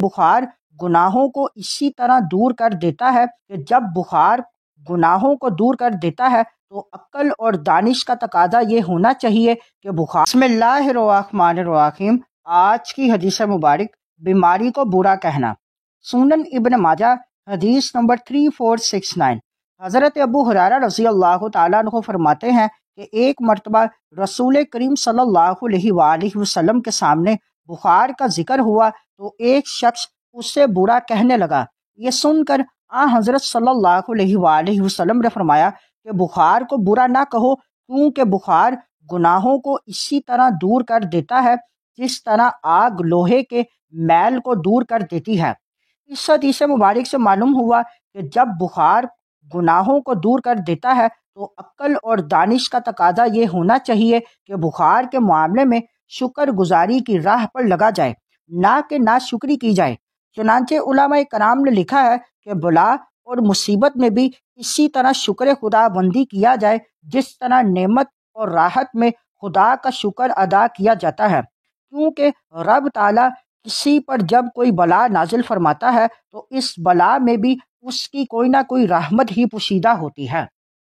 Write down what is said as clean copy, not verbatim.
بخار گناہوں کو اسی طرح دور کر دیتا ہے کہ جب بخار گناہوں کو دور کر دیتا ہے تو عقل اور دانش کا تقاضا یہ ہونا چاہیے کہ بخار بسم اللہ الرحمن الرحیم۔ آج کی حدیث مبارک، بیماری کو برا کہنا۔ سنن ابن ماجہ حدیث نمبر 3469۔ حضرت ابو ہریرہ رضی اللہ تعالیٰ عنہ فرماتے ہیں کہ ایک مرتبہ رسول کریم صلی اللہ علیہ وآلہ وسلم کے سامنے بخار کا ذکر ہوا تو ایک شخص اس سے برا کہنے لگا۔ یہ سن کر حضرت صلی اللہ علیہ وآلہ وسلم نے فرمایا کہ بخار کو برا نہ کہو، کیونکہ بخار گناہوں کو اسی طرح دور کر دیتا ہے جس طرح آگ لوہے کے میل کو دور کر دیتی ہے۔ اس حدیث مبارک سے معلوم ہوا کہ جب بخار گناہوں کو دور کر دیتا ہے تو عقل اور دانش کا تقاضا یہ ہونا چاہیے کہ بخار کے معاملے میں شکر گزاری کی راہ پر لگا جائے، نہ کہ ناشکری کی جائے۔ چنانچہ علماء کرام نے لکھا ہے کہ بلا اور مصیبت میں بھی اسی طرح شکر خدا بندی کیا جائے جس طرح نعمت اور راحت میں خدا کا شکر ادا کیا جاتا ہے، کیونکہ رب تعالیٰ کسی پر جب کوئی بلا نازل فرماتا ہے تو اس بلا میں بھی اس کی کوئی نہ کوئی رحمت ہی پوشیدہ ہوتی ہے۔